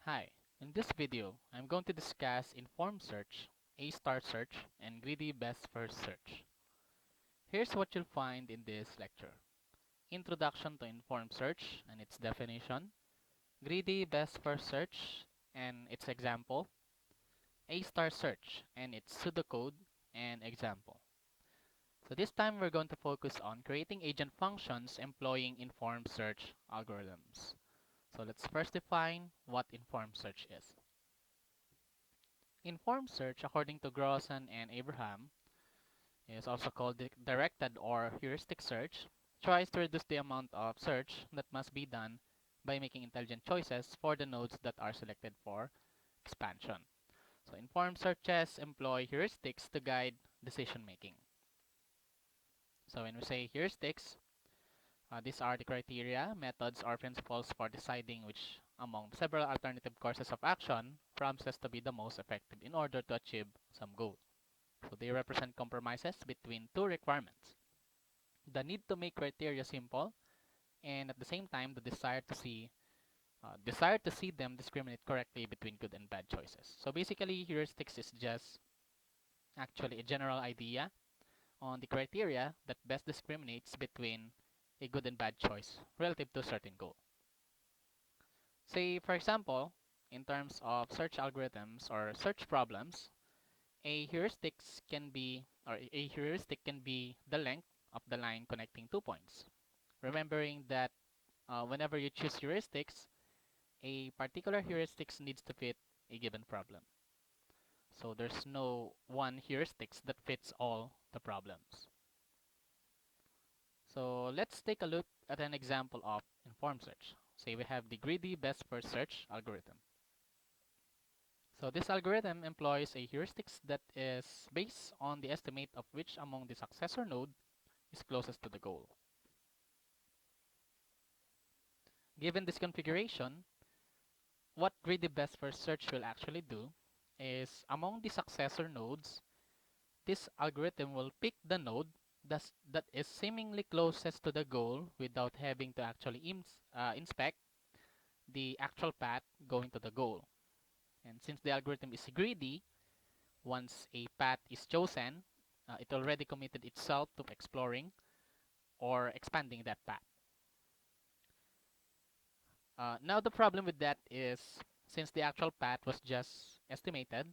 Hi, in this video, I'm going to discuss informed search, A-star search, and greedy best first search. Here's what you'll find in this lecture. Introduction to informed search and its definition, greedy best first search and its example, A-star search and its pseudocode and example. So this time we're going to focus on creating agent functions employing informed search algorithms. So let's first define what informed search is. Informed search, according to Grosson and Abraham, is also called directed or heuristic search, tries to reduce the amount of search that must be done by making intelligent choices for the nodes that are selected for expansion. So informed searches employ heuristics to guide decision making. So when we say heuristics, these are the criteria, methods, or principles for deciding which among several alternative courses of action promises to be the most effective in order to achieve some goal. So they represent compromises between two requirements: the need to make criteria simple, and at the same time the desire to see them discriminate correctly between good and bad choices. So basically, heuristics is just actually a general idea on the criteria that best discriminates between a good and bad choice relative to a certain goal. Say, for example, in terms of search algorithms or search problems, a heuristic can be the length of the line connecting 2 points. Remembering that whenever you choose heuristics, a particular heuristics needs to fit a given problem. So there's no one heuristics that fits all the problems. So let's take a look at an example of informed search. Say we have the greedy best first search algorithm. So this algorithm employs a heuristics that is based on the estimate of which among the successor node is closest to the goal. Given this configuration, what greedy best first search will actually do is among the successor nodes, this algorithm will pick the node that is seemingly closest to the goal without having to actually inspect the actual path going to the goal. And since the algorithm is greedy, once a path is chosen, it already committed itself to exploring or expanding that path. Now the problem with that is, since the actual path was just estimated,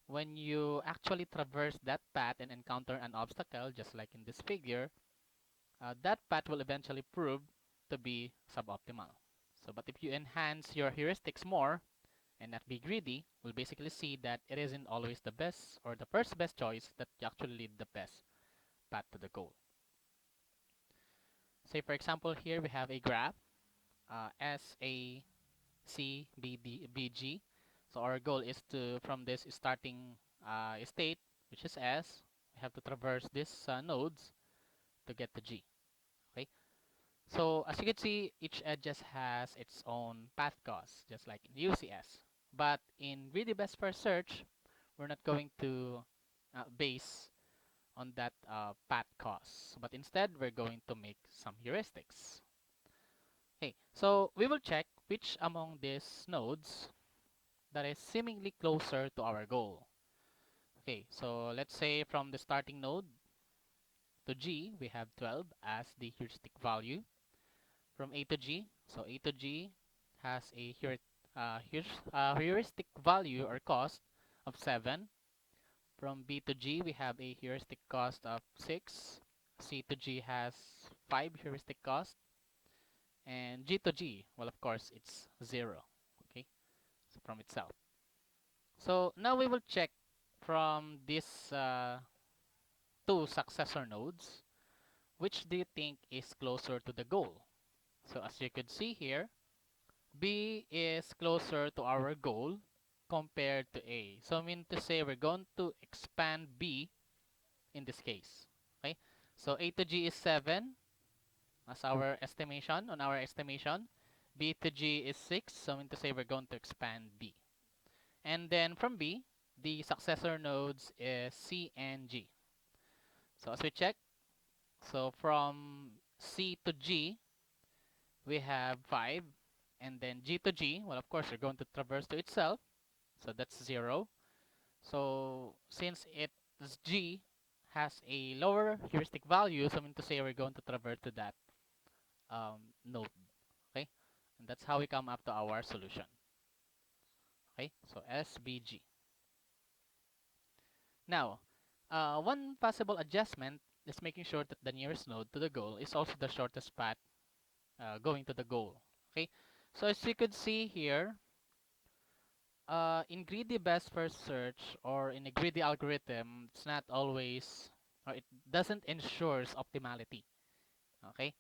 when you actually traverse that path and encounter an obstacle, just like in this figure, that path will eventually prove to be suboptimal. So, but if you enhance your heuristics more and not be greedy, we'll basically see that it isn't always the best or the first best choice that actually lead the best path to the goal. Say for example, here we have a graph, S, A, C, B, D, B, G. So our goal is to, from this starting state, which is S, we have to traverse these nodes to get to G. Okay. So as you can see, each edges has its own path cost, just like in UCS. But in greedy best first search, we're not going to base on that path cost, but instead we're going to make some heuristics. Okay, so we will check which among these nodes that is seemingly closer to our goal. Okay, so let's say from the starting node to G, we have 12 as the heuristic value. From A to G, so A to G has a heuristic value or cost of 7. From B to G, we have a heuristic cost of 6. C to G has 5 heuristic cost. And G to G, well, of course, it's 0. Okay, so from itself. So now we will check from these two successor nodes, which do you think is closer to the goal? So as you could see here, B is closer to our goal compared to A. So I mean to say we're going to expand B in this case. Okay, so A to G is 7 as our estimation, on our estimation. B to G is 6, so I mean to say we're going to expand B. And then from B, the successor nodes is C and G. So as we check, so from C to G, we have 5. And then g to g, well, of course, you're going to traverse to itself. So that's 0. So since g has a lower heuristic value, so I mean to say we're going to traverse to that node. Okay, and that's how we come up to our solution. Okay, so SBG. Now, one possible adjustment is making sure that the nearest node to the goal is also the shortest path going to the goal. Okay, so as you could see here, in greedy best first search or in a greedy algorithm, it's not always, or it doesn't ensures optimality. Okay,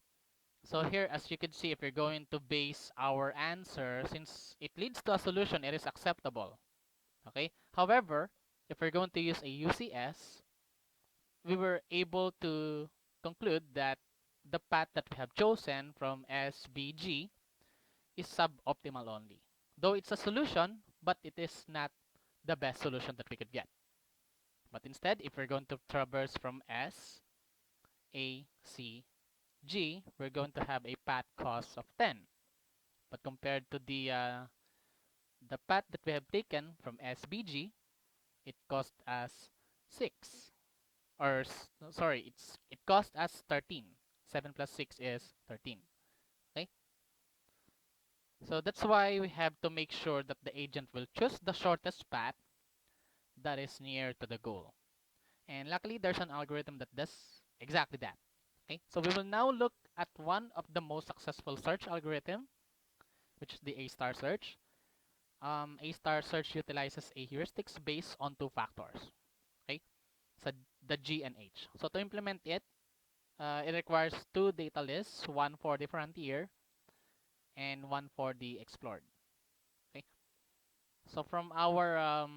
so here, as you can see, if you're going to base our answer, since it leads to a solution, it is acceptable. Okay, however, if we're going to use a UCS, we were able to conclude that the path that we have chosen from SBG is suboptimal only. Though it's a solution, but it is not the best solution that we could get. But instead, if we're going to traverse from S, A, C, G, we're going to have a path cost of 10. But compared to the path that we have taken from SBG, it cost us 6. Or sorry, it cost us 13. 7 plus 6 is 13. Okay? So that's why we have to make sure that the agent will choose the shortest path that is near to the goal. And luckily, there's an algorithm that does exactly that. Okay, so we will now look at one of the most successful search algorithm, which is the A-star search. A-star search utilizes a heuristics based on two factors. Okay, so the G and H. So to implement it, it requires two data lists, one for the frontier and one for the explored. Okay, so from our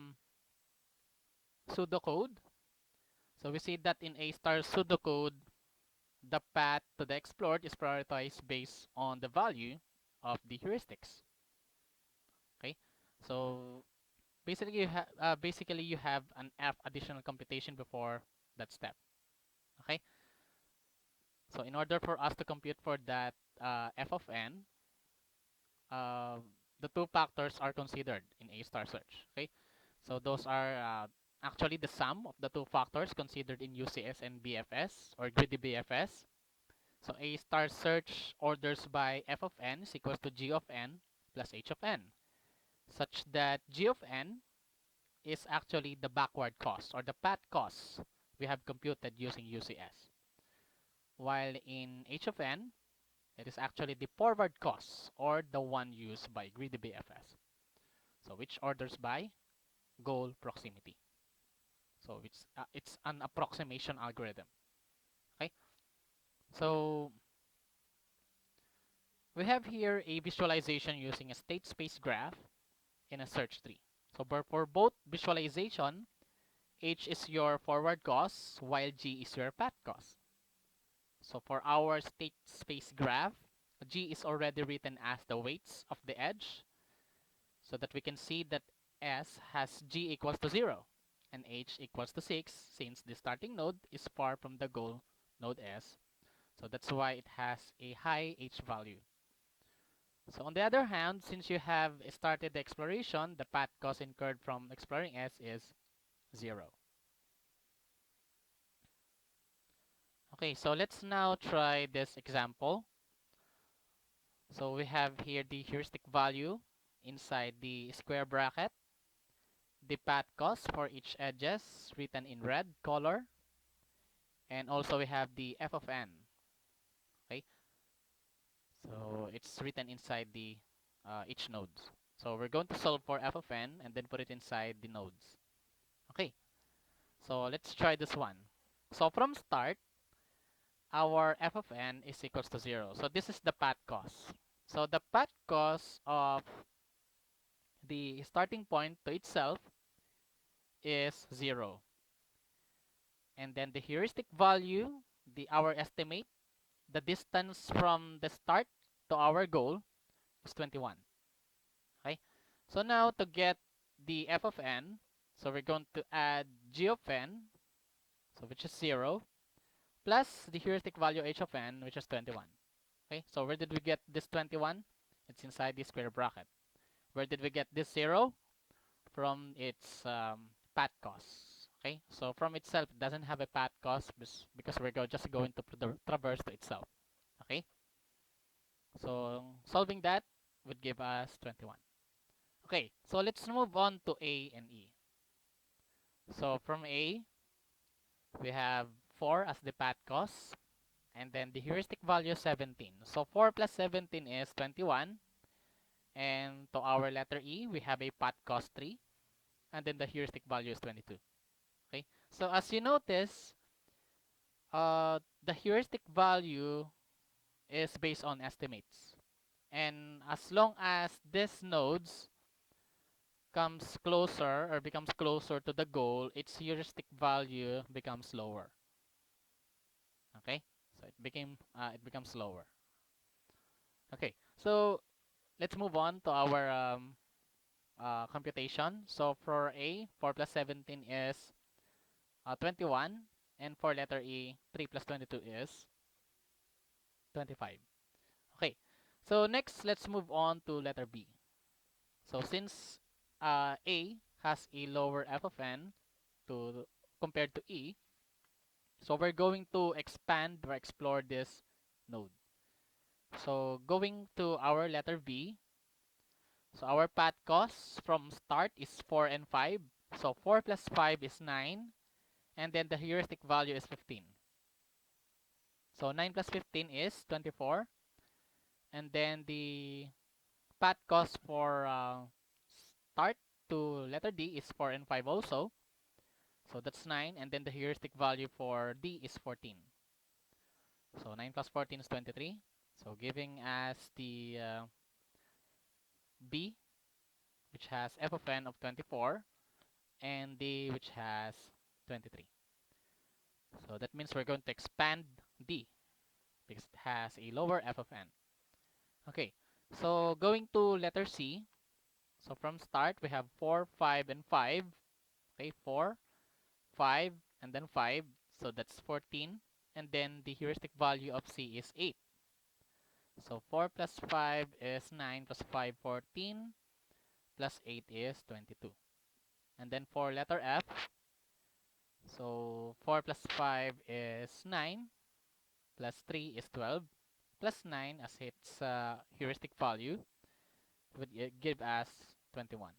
pseudocode, so we see that in A-star pseudocode, the path to the explored is prioritized based on the value of the heuristics. Okay, so basically you have an F additional computation before that step. Okay, so in order for us to compute for that f of n, uh, the two factors are considered in A star search. Okay, so those are actually the sum of the two factors considered in UCS and BFS or greedy BFS. So A star search orders by f of n is equals to g of n plus h of n, such that g of n is actually the backward cost or the path cost we have computed using UCS. While in h of n, it is actually the forward cost or the one used by greedy BFS. So which orders by goal proximity. So it's an approximation algorithm. Okay. So we have here a visualization using a state space graph in a search tree. So for both visualization, H is your forward cost while G is your path cost. So for our state space graph, G is already written as the weights of the edge so that we can see that S has G equals to 0 and H equals to 6 since the starting node is far from the goal node S. So that's why it has a high H value. So on the other hand, since you have started the exploration, the path cost incurred from exploring S is 0. Okay, so let's now try this example. So we have here the heuristic value inside the square bracket, the path cost for each edges written in red color, and also we have the f of n. Okay, so it's written inside the each nodes. So we're going to solve for f of n and then put it inside the nodes. Okay, so let's try this one. So from start, our f of n is equals to 0. So this is the path cost. So the path cost of the starting point to itself is 0. And then the heuristic value, our estimate, the distance from the start to our goal is 21. Okay. So now to get the f of n, so we're going to add g of n, so which is 0, plus the heuristic value h of n, which is 21. Okay. So where did we get this 21? It's inside the square bracket. Where did we get this 0? From its path cost. Okay, so from itself, it doesn't have a path cost because we're just going to traverse to itself. Okay, so solving that would give us 21. Okay, so let's move on to A and E. So from A, we have 4 as the path cost, and then the heuristic value is 17. So 4 plus 17 is 21, and to our letter E, we have a path cost 3, and then the heuristic value is 22. Okay, so as you notice, the heuristic value is based on estimates. And as long as this nodes comes closer or becomes closer to the goal, its heuristic value becomes lower. Okay, so it becomes lower. Okay, so let's move on to our computation. So for A, 4 plus 17 is 21, and for letter E, 3 plus 22 is 25. Okay, so next let's move on to letter B. So since A has a lower f of n to compared to E, so we're going to expand or explore this node. So going to our letter B, so our path cost from start is 4 and 5. So 4 plus 5 is 9, and then the heuristic value is 15. So 9 plus 15 is 24, and then the path cost for start to letter D is 4 and 5 also. So that's 9, and then the heuristic value for D is 14. So 9 plus 14 is 23. So giving us the B, which has f of n of 24, and D, which has 23. So that means we're going to expand D because it has a lower f of n. Okay, so going to letter C. So from start, we have 4, 5, and 5. Okay, 4, 5, and then 5. So that's 14. And then the heuristic value of C is 8. So 4 plus 5 is 9 plus 5, 14, plus 8 is 22. And then for letter F, so 4 plus 5 is 9, plus 3 is 12, plus 9 as its heuristic value would give us 21.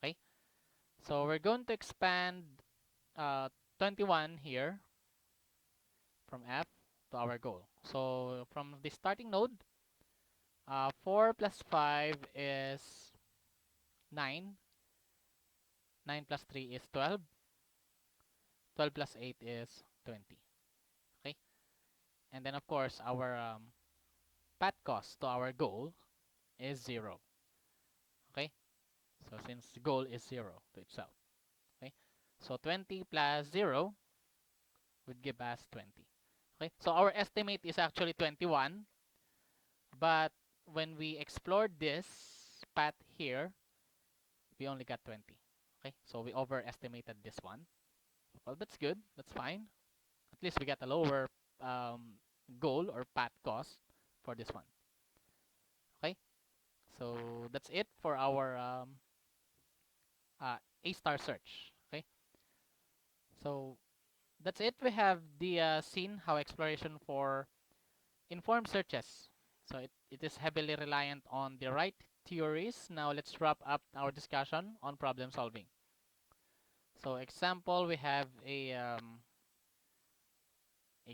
Okay, so we're going to expand 21 here from F to our goal. So from the starting node, 4 plus 5 is 9. 9 plus 3 is 12. 12 plus 8 is 20. Okay? And then, of course, our path cost to our goal is 0. Okay? So since the goal is 0 to itself. Okay? So 20 plus 0 would give us 20. Okay? So our estimate is actually 21. But when we explored this path here, we only got 20. Okay? So we overestimated this one. Well, that's good. That's fine. At least we got a lower goal or path cost for this one. Okay, so that's it for our A star search. Okay, so that's it. We have the seen how exploration for informed searches. So it is heavily reliant on the right theories. Now let's wrap up our discussion on problem solving. So example, we have a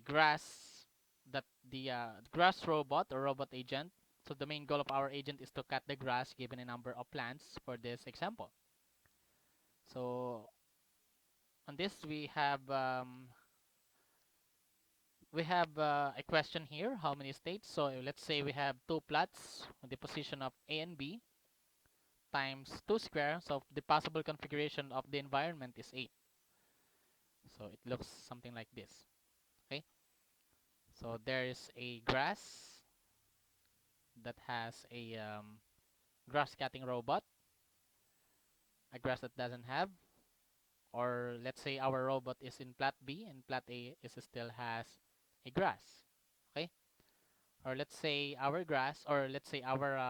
grass that the grass robot or robot agent. So the main goal of our agent is to cut the grass given a number of plants for this example. So on this we have a question here, how many states? So let's say we have two plots with the position of A and B times 2 square. So the possible configuration of the environment is 8. So it looks something like this. Okay, so there is a grass that has a grass cutting robot, a grass that doesn't have, or let's say our robot is in plot B and plot A is still has a grass. Okay, or let's say our grass, or let's say our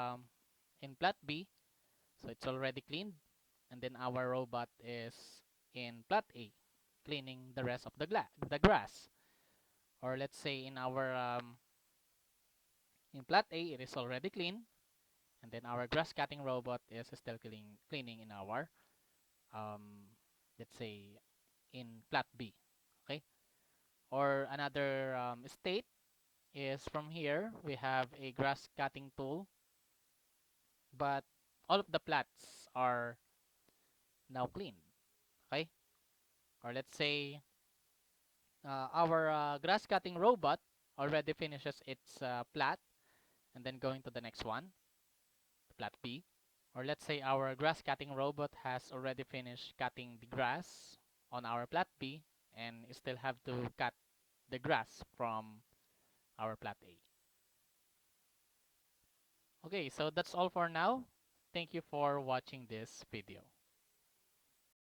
in plat B, so it's already cleaned, and then our robot is in plat A, cleaning the rest of the grass. Or let's say in our in plat A it is already clean, and then our grass cutting robot is still cleaning in our um, let's say in plat B. Okay. Or another state is from here we have a grass cutting tool, but all of the plats are now clean. Okay. Or let's say our grass cutting robot already finishes its plat and then going to the next one, plat B. Or let's say our grass cutting robot has already finished cutting the grass on our plat B and still have to cut the grass from our plat A. Okay, so that's all for now. Thank you for watching this video.